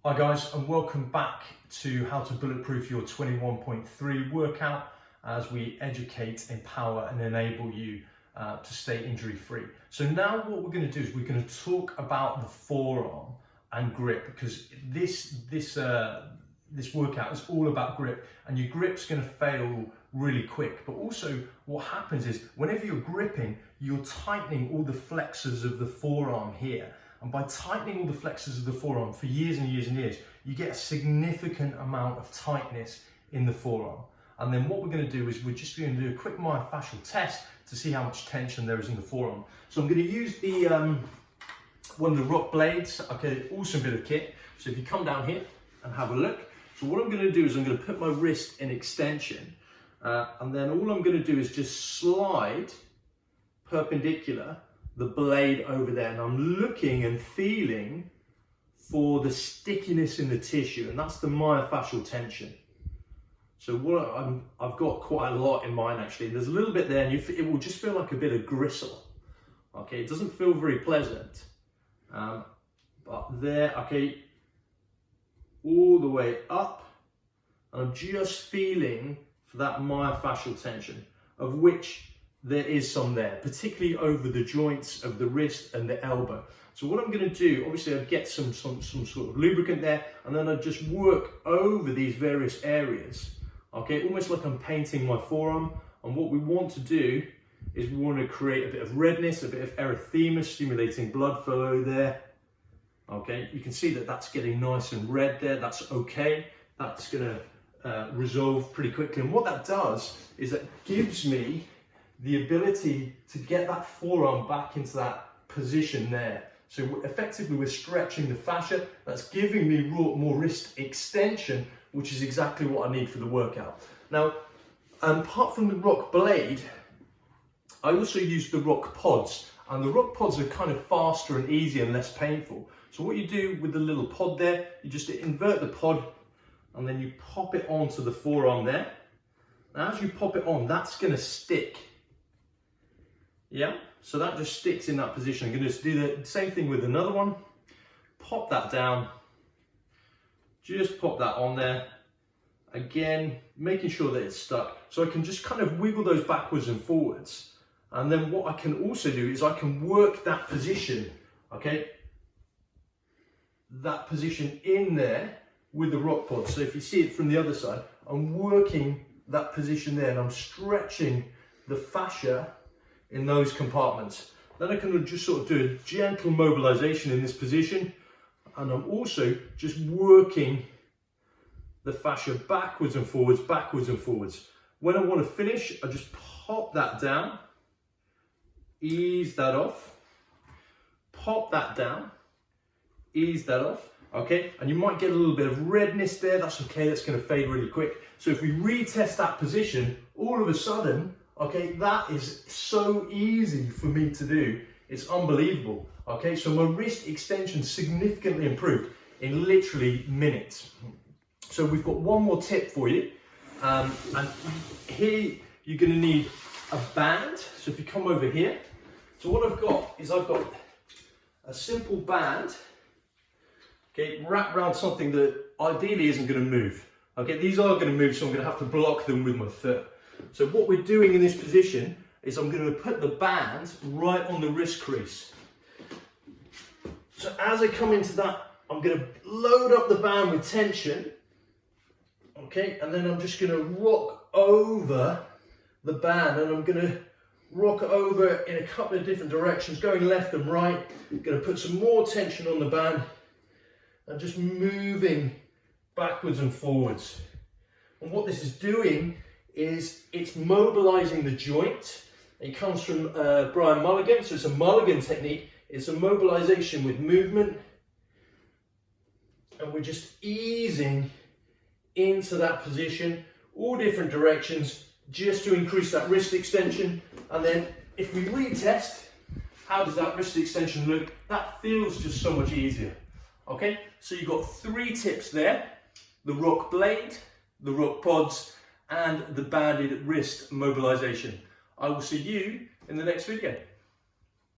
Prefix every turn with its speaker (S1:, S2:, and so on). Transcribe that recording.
S1: Hi guys, and welcome back to how to bulletproof your 21.3 workout as we educate, empower and enable you to stay injury free. So now what we're going to do is we're going to talk about the forearm and grip, because this workout is all about grip, and your grip's going to fail really quick. But also what happens is whenever you're gripping, you're tightening all the flexors of the forearm here. And by tightening all the flexors of the forearm for years and years and years, you get a significant amount of tightness in the forearm. And then what we're going to do is we're just going to do a quick myofascial test to see how much tension there is in the forearm. So I'm going to use the one of the rock blades. Okay, awesome bit of kit. So if you come down here and have a look. So what I'm going to do is I'm going to put my wrist in extension, and then all I'm going to do is just slide perpendicular the blade over there, and I'm looking and feeling for the stickiness in the tissue, and that's the myofascial tension. So what I've got quite a lot in mine actually. There's a little bit there, and it will just feel like a bit of gristle. Okay, it doesn't feel very pleasant, but there, okay, all the way up, and I'm just feeling for that myofascial tension, of which there is some there, particularly over the joints of the wrist and the elbow. So what I'm going to do, obviously I'll get some sort of lubricant there, and then I'll just work over these various areas, okay, almost like I'm painting my forearm. And what we want to do is we want to create a bit of redness, a bit of erythema, stimulating blood flow there. Okay, you can see that that's getting nice and red there. That's okay. That's going to resolve pretty quickly. And what that does is that gives me the ability to get that forearm back into that position there. So effectively we're stretching the fascia. That's giving me more wrist extension, which is exactly what I need for the workout. Now, apart from the rock blade, I also use the rock pods, and the rock pods are kind of faster and easier and less painful. So what you do with the little pod there, you just invert the pod and then you pop it onto the forearm there. Now as you pop it on, that's going to stick. Yeah, so that just sticks in that position. I'm going to just do the same thing with another one. Pop that down, just pop that on there. Again, making sure that it's stuck. So I can just kind of wiggle those backwards and forwards. And then what I can also do is I can work that position, okay? That position in there with the rock pod. So if you see it from the other side, I'm working that position there and I'm stretching the fascia in those compartments. Then I can just sort of do a gentle mobilization in this position, and I'm also just working the fascia backwards and forwards, backwards and forwards. When I want to finish, I just pop that down, ease that off, pop that down, ease that off, okay? And you might get a little bit of redness there. That's okay, that's going to fade really quick. So if we retest that position, all of a sudden, okay, that is so easy for me to do. It's unbelievable. Okay, so my wrist extension significantly improved in literally minutes. So we've got one more tip for you. And here you're going to need a band. So if you come over here, so what I've got is I've got a simple band, okay, wrapped around something that ideally isn't going to move. Okay, these are going to move, so I'm going to have to block them with my foot. So what we're doing in this position is I'm going to put the band right on the wrist crease. So as I come into that, I'm going to load up the band with tension. Okay, and then I'm just going to rock over the band, and I'm going to rock it over in a couple of different directions, going left and right. I'm going to put some more tension on the band and just moving backwards and forwards. And what this is doing is it's mobilizing the joint. It comes from Brian Mulligan, so it's a Mulligan technique. It's a mobilization with movement, and we're just easing into that position, all different directions, just to increase that wrist extension. And then if we retest, how does that wrist extension look? That feels just so much easier. Okay, so you've got 3 tips there: the rock blade, the rock pods, and the banded wrist mobilization. I will see you in the next video.